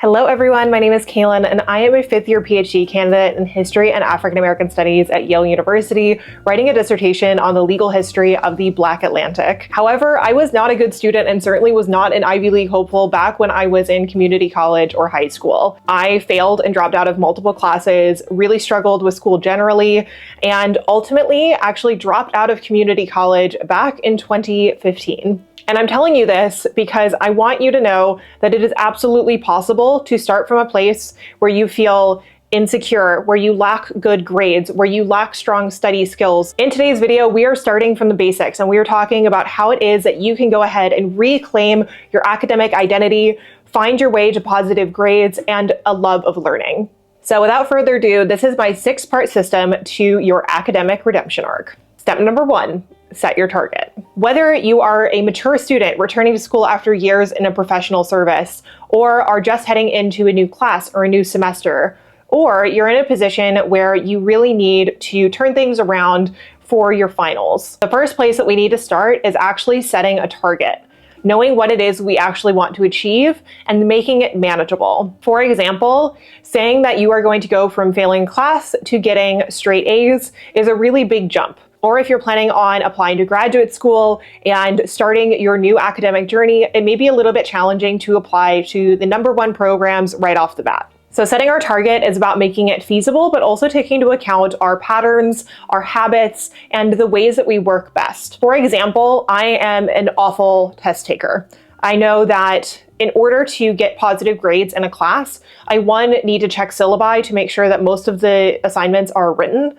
Hello everyone, my name is Kaelyn and I am a fifth-year PhD candidate in History and African American Studies at Yale University, writing a dissertation on the legal history of the Black Atlantic. However, I was not a good student and certainly was not an Ivy League hopeful back when I was in community college or high school. I failed and dropped out of multiple classes, really struggled with school generally, and ultimately actually dropped out of community college back in 2015. And I'm telling you this because I want you to know that it is absolutely possible to start from a place where you feel insecure, where you lack good grades, where you lack strong study skills. In today's video, we are starting from the basics and we are talking about how it is that you can go ahead and reclaim your academic identity, find your way to positive grades, and a love of learning. So without further ado, this is my 6-part system to your academic redemption arc. Step number 1. Set your target. Whether you are a mature student returning to school after years in a professional service, or are just heading into a new class or a new semester, or you're in a position where you really need to turn things around for your finals, the first place that we need to start is actually setting a target. Knowing what it is we actually want to achieve and making it manageable. For example, saying that you are going to go from failing class to getting straight A's is a really big jump. Or if you're planning on applying to graduate school and starting your new academic journey, it may be a little bit challenging to apply to the #1 programs right off the bat. So setting our target is about making it feasible, but also taking into account our patterns, our habits, and the ways that we work best. For example, I am an awful test taker. I know that in order to get positive grades in a class, I need to check syllabi to make sure that most of the assignments are written,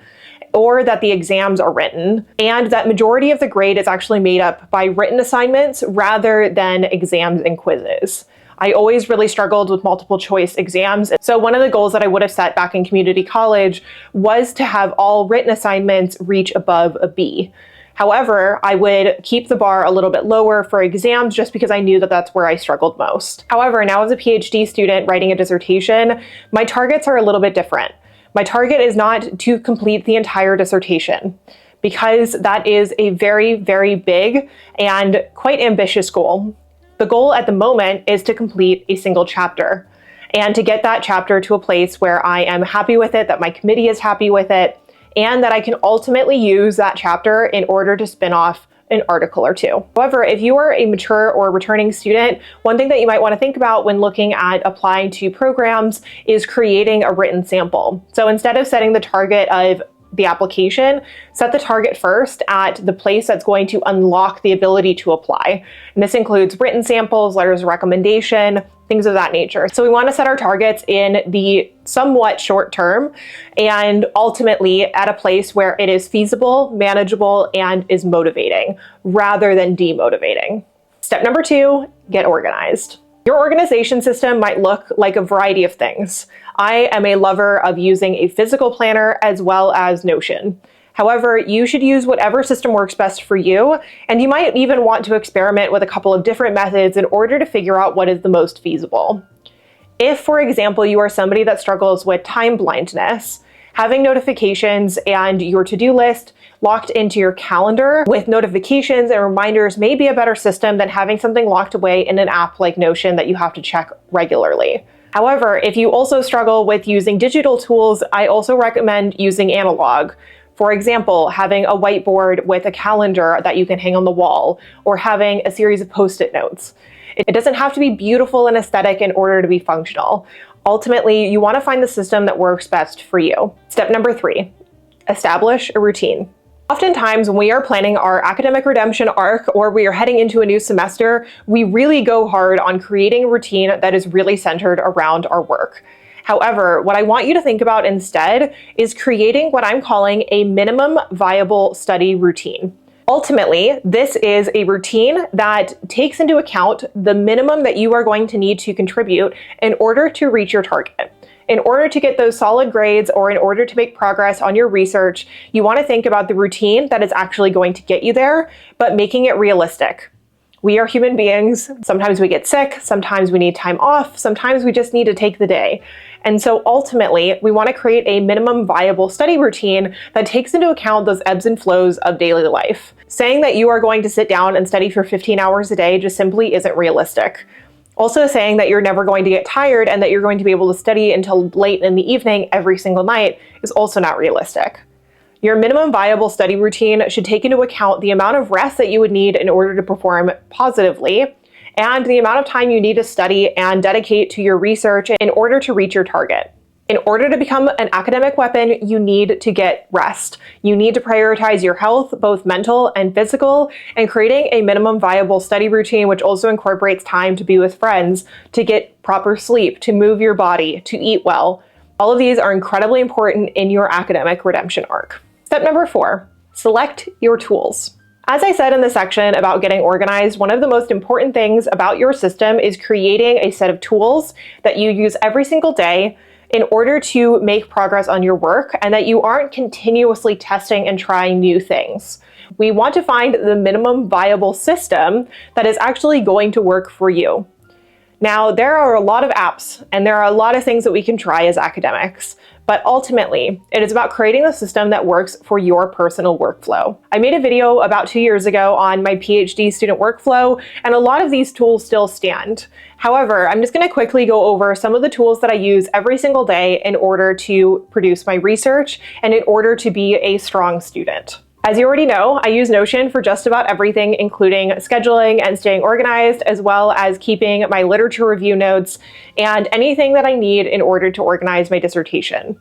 or that the exams are written, and that majority of the grade is actually made up by written assignments rather than exams and quizzes. I always really struggled with multiple choice exams. So one of the goals that I would have set back in community college was to have all written assignments reach above a B. However, I would keep the bar a little bit lower for exams just because I knew that that's where I struggled most. However, now as a PhD student writing a dissertation, my targets are a little bit different. My target is not to complete the entire dissertation, because that is a very, very big and quite ambitious goal. The goal at the moment is to complete a single chapter and to get that chapter to a place where I am happy with it, that my committee is happy with it, and that I can ultimately use that chapter in order to spin off an article or two. However, if you are a mature or returning student, one thing that you might want to think about when looking at applying to programs is creating a written sample. So instead of setting the target of the application, set the target first at the place that's going to unlock the ability to apply. And this includes written samples, letters of recommendation, things of that nature. So we want to set our targets in the somewhat short term and ultimately at a place where it is feasible, manageable, and is motivating rather than demotivating. Step number 2, get organized. Your organization system might look like a variety of things. I am a lover of using a physical planner as well as Notion. However, you should use whatever system works best for you, and you might even want to experiment with a couple of different methods in order to figure out what is the most feasible. If, for example, you are somebody that struggles with time blindness, having notifications and your to-do list locked into your calendar with notifications and reminders may be a better system than having something locked away in an app like Notion that you have to check regularly. However, if you also struggle with using digital tools, I also recommend using analog. For example, having a whiteboard with a calendar that you can hang on the wall, or having a series of Post-it notes. It doesn't have to be beautiful and aesthetic in order to be functional. Ultimately, you want to find the system that works best for you. Step number 3, establish a routine. Oftentimes, when we are planning our academic redemption arc or we are heading into a new semester, we really go hard on creating a routine that is really centered around our work. However, what I want you to think about instead is creating what I'm calling a minimum viable study routine. Ultimately, this is a routine that takes into account the minimum that you are going to need to contribute in order to reach your target. In order to get those solid grades or in order to make progress on your research, you want to think about the routine that is actually going to get you there, but making it realistic. We are human beings. Sometimes we get sick, sometimes we need time off, sometimes we just need to take the day. And so ultimately, we want to create a minimum viable study routine that takes into account those ebbs and flows of daily life. Saying that you are going to sit down and study for 15 hours a day just simply isn't realistic. Also saying that you're never going to get tired and that you're going to be able to study until late in the evening every single night is also not realistic. Your minimum viable study routine should take into account the amount of rest that you would need in order to perform positively, and the amount of time you need to study and dedicate to your research in order to reach your target. In order to become an academic weapon, you need to get rest. You need to prioritize your health, both mental and physical, and creating a minimum viable study routine, which also incorporates time to be with friends, to get proper sleep, to move your body, to eat well. All of these are incredibly important in your academic redemption arc. Step number 4, select your tools. As I said in the section about getting organized, one of the most important things about your system is creating a set of tools that you use every single day in order to make progress on your work, and that you aren't continuously testing and trying new things. We want to find the minimum viable system that is actually going to work for you. Now, there are a lot of apps and there are a lot of things that we can try as academics, but ultimately, it is about creating a system that works for your personal workflow. I made a video about 2 years ago on my PhD student workflow, and a lot of these tools still stand. However, I'm just going to quickly go over some of the tools that I use every single day in order to produce my research and in order to be a strong student. As you already know, I use Notion for just about everything, including scheduling and staying organized, as well as keeping my literature review notes and anything that I need in order to organize my dissertation.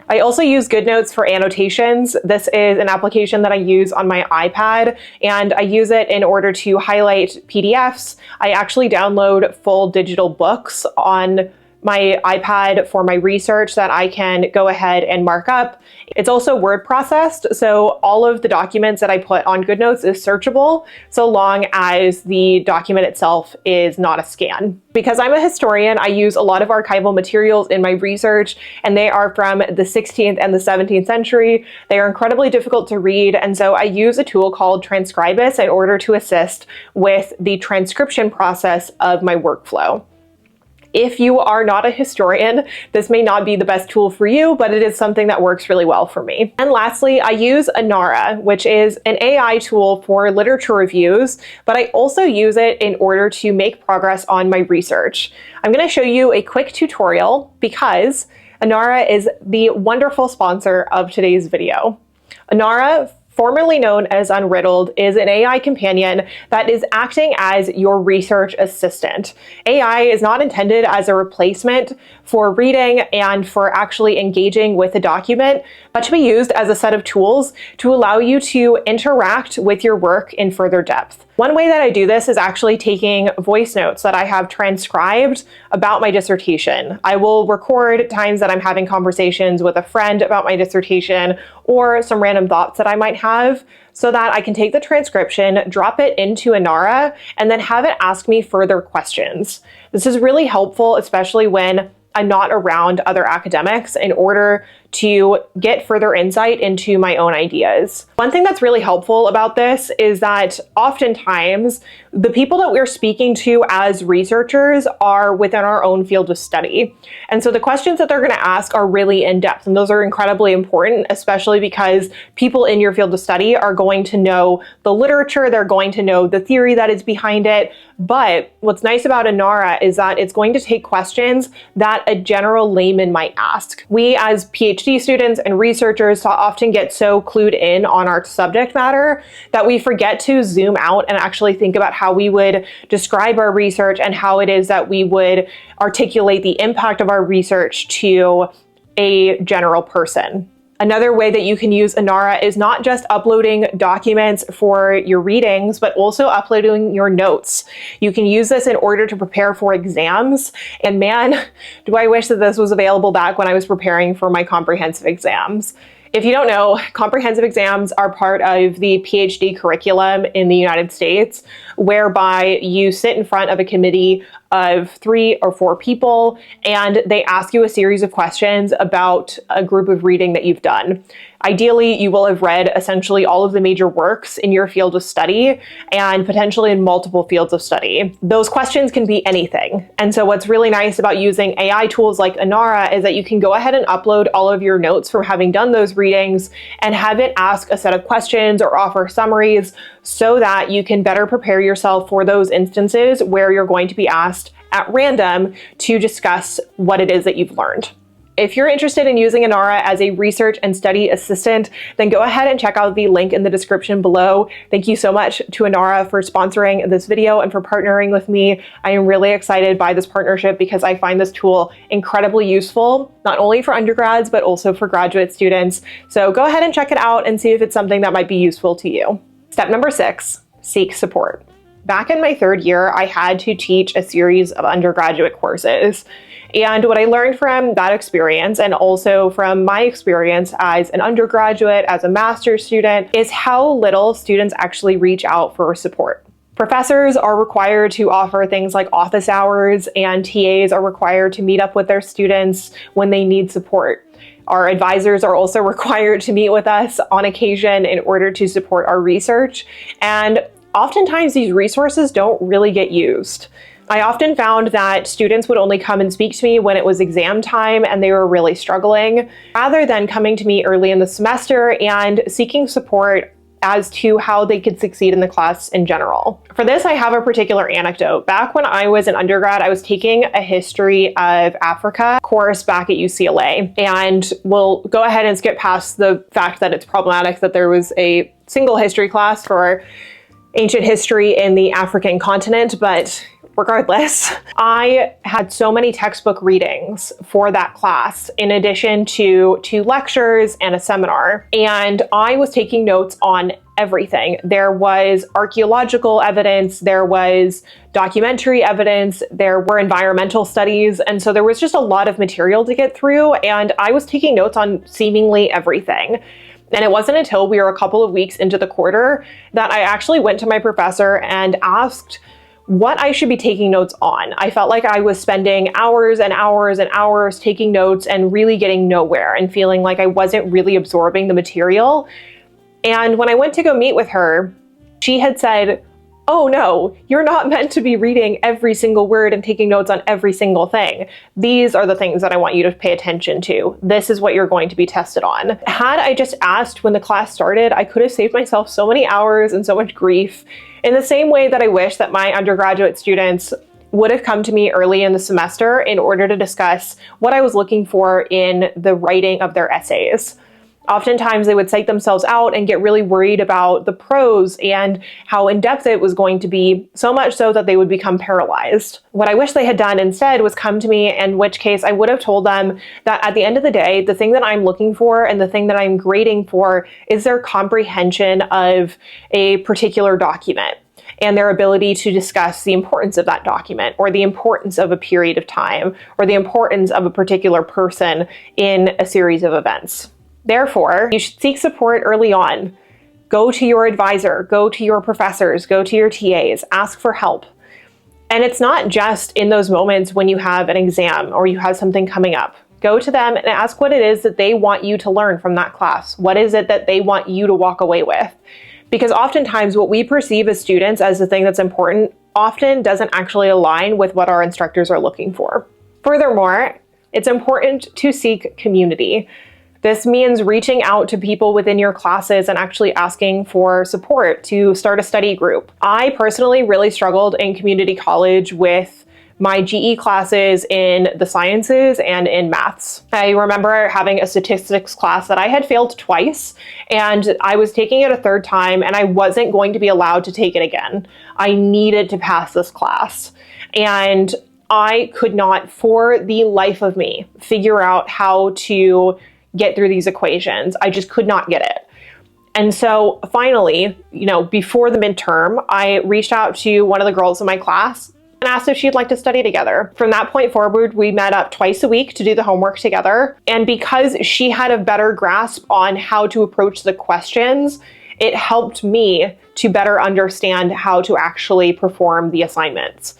I also use GoodNotes for annotations. This is an application that I use on my iPad, and I use it in order to highlight PDFs. I actually download full digital books on my iPad for my research that I can go ahead and mark up. It's also word processed, so all of the documents that I put on GoodNotes is searchable, so long as the document itself is not a scan. Because I'm a historian, I use a lot of archival materials in my research, and they are from the 16th and the 17th century. They are incredibly difficult to read, and so I use a tool called Transcribus in order to assist with the transcription process of my workflow. If you are not a historian, this may not be the best tool for you, but it is something that works really well for me. And lastly, I use Inara, which is an AI tool for literature reviews, but I also use it in order to make progress on my research. I'm going to show you a quick tutorial because Inara is the wonderful sponsor of today's video. Inara, formerly known as Unriddled, is an AI companion that is acting as your research assistant. AI is not intended as a replacement for reading and for actually engaging with a document, but to be used as a set of tools to allow you to interact with your work in further depth. One way that I do this is actually taking voice notes that I have transcribed about my dissertation. I will record times that I'm having conversations with a friend about my dissertation or some random thoughts that I might have, so that I can take the transcription, drop it into Inara, and then have it ask me further questions. This is really helpful, especially when I'm not around other academics, in order to get further insight into my own ideas. One thing that's really helpful about this is that oftentimes the people that we're speaking to as researchers are within our own field of study. And so the questions that they're going to ask are really in depth, and those are incredibly important, especially because people in your field of study are going to know the literature, they're going to know the theory that is behind it. But what's nice about Inara is that it's going to take questions that a general layman might ask. We as PhD students and researchers often get so clued in on our subject matter that we forget to zoom out and actually think about how we would describe our research and how it is that we would articulate the impact of our research to a general person. Another way that you can use Inara is not just uploading documents for your readings, but also uploading your notes. You can use this in order to prepare for exams. And man, do I wish that this was available back when I was preparing for my comprehensive exams. If you don't know, comprehensive exams are part of the PhD curriculum in the United States, whereby you sit in front of a committee of 3 or 4 people, and they ask you a series of questions about a group of reading that you've done. Ideally, you will have read essentially all of the major works in your field of study and potentially in multiple fields of study. Those questions can be anything. And so what's really nice about using AI tools like Inara is that you can go ahead and upload all of your notes from having done those readings and have it ask a set of questions or offer summaries so that you can better prepare yourself for those instances where you're going to be asked at random to discuss what it is that you've learned. If you're interested in using Inara as a research and study assistant, then go ahead and check out the link in the description below. Thank you so much to Inara for sponsoring this video and for partnering with me. I am really excited by this partnership because I find this tool incredibly useful, not only for undergrads, but also for graduate students. So go ahead and check it out and see if it's something that might be useful to you. Step number 6, seek support. Back in my 3rd year, I had to teach a series of undergraduate courses. And what I learned from that experience, and also from my experience as an undergraduate, as a master's student, is how little students actually reach out for support. Professors are required to offer things like office hours, and TAs are required to meet up with their students when they need support. Our advisors are also required to meet with us on occasion in order to support our research. And oftentimes these resources don't really get used. I often found that students would only come and speak to me when it was exam time and they were really struggling, rather than coming to me early in the semester and seeking support as to how they could succeed in the class in general. For this, I have a particular anecdote. Back when I was an undergrad, I was taking a history of Africa course back at UCLA, and we'll go ahead and skip past the fact that it's problematic that there was a single history class for ancient history in the African continent, but regardless, I had so many textbook readings for that class, in addition to 2 lectures and a seminar. And I was taking notes on everything. There was archaeological evidence, there was documentary evidence, there were environmental studies. And so there was just a lot of material to get through. And I was taking notes on seemingly everything. And it wasn't until we were a couple of weeks into the quarter that I actually went to my professor and asked what I should be taking notes on. I felt like I was spending hours and hours and hours taking notes and really getting nowhere, and feeling like I wasn't really absorbing the material. And when I went to go meet with her, she had said, "Oh no, you're not meant to be reading every single word and taking notes on every single thing. These are the things that I want you to pay attention to. This is what you're going to be tested on." Had I just asked when the class started, I could have saved myself so many hours and so much grief, in the same way that I wish that my undergraduate students would have come to me early in the semester in order to discuss what I was looking for in the writing of their essays. Oftentimes they would psych themselves out and get really worried about the prose and how in-depth it was going to be, so much so that they would become paralyzed. What I wish they had done instead was come to me, in which case I would have told them that at the end of the day, the thing that I'm looking for and the thing that I'm grading for is their comprehension of a particular document and their ability to discuss the importance of that document, or the importance of a period of time, or the importance of a particular person in a series of events. Therefore, you should seek support early on. Go to your advisor, go to your professors, go to your TAs, ask for help. And it's not just in those moments when you have an exam or you have something coming up. Go to them and ask what it is that they want you to learn from that class. What is it that they want you to walk away with? Because oftentimes what we perceive as students as the thing that's important often doesn't actually align with what our instructors are looking for. Furthermore, it's important to seek community. This means reaching out to people within your classes and actually asking for support to start a study group. I personally really struggled in community college with my GE classes in the sciences and in maths. I remember having a statistics class that I had failed twice, and I was taking it a 3rd time, and I wasn't going to be allowed to take it again. I needed to pass this class. And I could not, for the life of me, figure out how to get through these equations. I just could not get it. And so finally, before the midterm, I reached out to one of the girls in my class and asked if she'd like to study together. From that point forward, we met up twice a week to do the homework together. And because she had a better grasp on how to approach the questions, it helped me to better understand how to actually perform the assignments.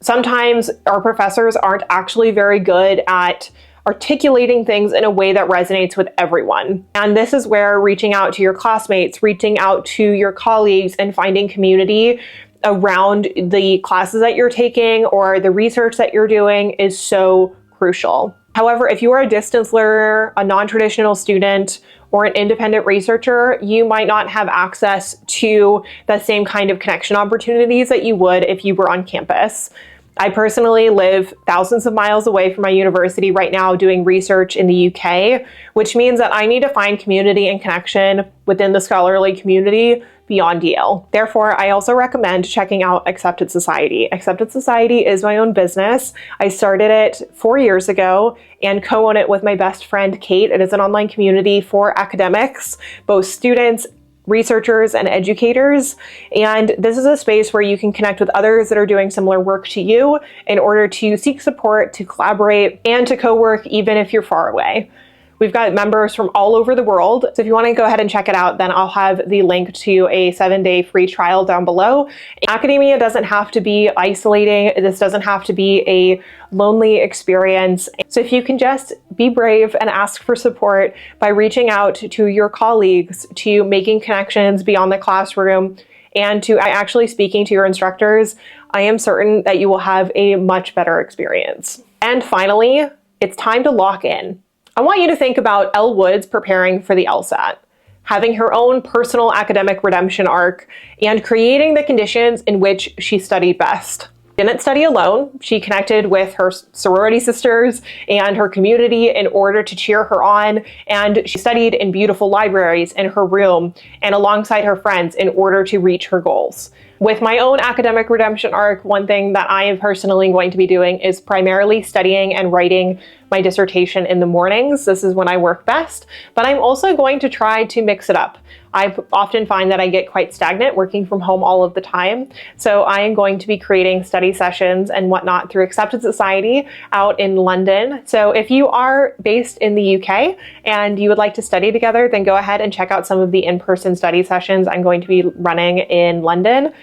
Sometimes our professors aren't actually very good at articulating things in a way that resonates with everyone. And this is where reaching out to your classmates, reaching out to your colleagues, and finding community around the classes that you're taking or the research that you're doing is so crucial. However, if you are a distance learner, a non-traditional student, or an independent researcher, you might not have access to the same kind of connection opportunities that you would if you were on campus. I personally live thousands of miles away from my university right now doing research in the UK, which means that I need to find community and connection within the scholarly community beyond Yale. Therefore, I also recommend checking out Accepted Society. Accepted Society is my own business. I started it 4 years ago and co-own it with my best friend, Kate. It is an online community for academics, both students, researchers, and educators. And this is a space where you can connect with others that are doing similar work to you in order to seek support, to collaborate, and to co-work even if you're far away. We've got members from all over the world. So if you want to go ahead and check it out, then I'll have the link to a 7-day free trial down below. Academia doesn't have to be isolating. This doesn't have to be a lonely experience. So if you can just be brave and ask for support by reaching out to your colleagues, to making connections beyond the classroom, and to actually speaking to your instructors, I am certain that you will have a much better experience. And finally, it's time to lock in. I want you to think about Elle Woods preparing for the LSAT, having her own personal academic redemption arc, and creating the conditions in which she studied best. Didn't study alone. She connected with her sorority sisters and her community in order to cheer her on, and she studied in beautiful libraries in her room and alongside her friends in order to reach her goals. With my own academic redemption arc, one thing that I am personally going to be doing is primarily studying and writing my dissertation in the mornings. This is when I work best, but I'm also going to try to mix it up. I often find that I get quite stagnant working from home all of the time. So I am going to be creating study sessions and whatnot through Accepted Society out in London. So if you are based in the UK and you would like to study together, then go ahead and check out some of the in-person study sessions I'm going to be running in London.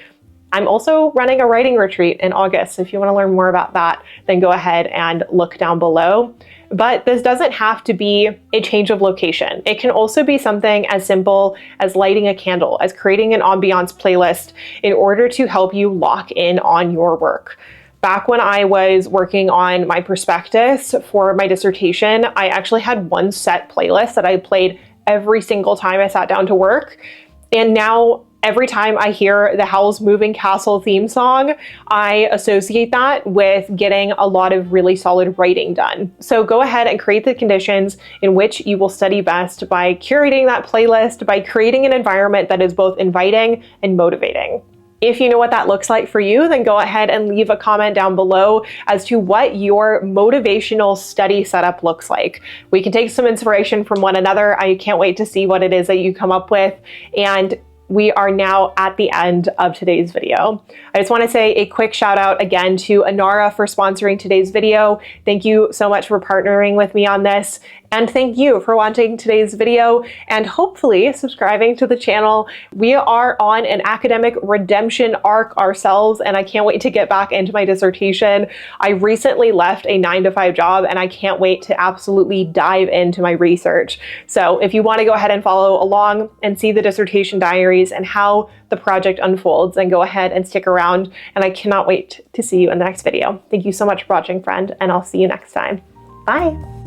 I'm also running a writing retreat in August. So if you want to learn more about that, then go ahead and look down below. But this doesn't have to be a change of location. It can also be something as simple as lighting a candle, as creating an ambiance playlist in order to help you lock in on your work. Back when I was working on my prospectus for my dissertation, I actually had one set playlist that I played every single time I sat down to work. And now every time I hear the Howl's Moving Castle theme song, I associate that with getting a lot of really solid writing done. So go ahead and create the conditions in which you will study best by curating that playlist, by creating an environment that is both inviting and motivating. If you know what that looks like for you, then go ahead and leave a comment down below as to what your motivational study setup looks like. We can take some inspiration from one another. I can't wait to see what it is that you come up with. And we are now at the end of today's video. I just want to say a quick shout out again to Anara for sponsoring today's video. Thank you so much for partnering with me on this. And thank you for watching today's video and hopefully subscribing to the channel. We are on an academic redemption arc ourselves, and I can't wait to get back into my dissertation. I recently left a 9-to-5 job and I can't wait to absolutely dive into my research. So if you want to go ahead and follow along and see the dissertation diaries and how the project unfolds, then go ahead and stick around, and I cannot wait to see you in the next video. Thank you so much for watching, friend, and I'll see you next time. Bye.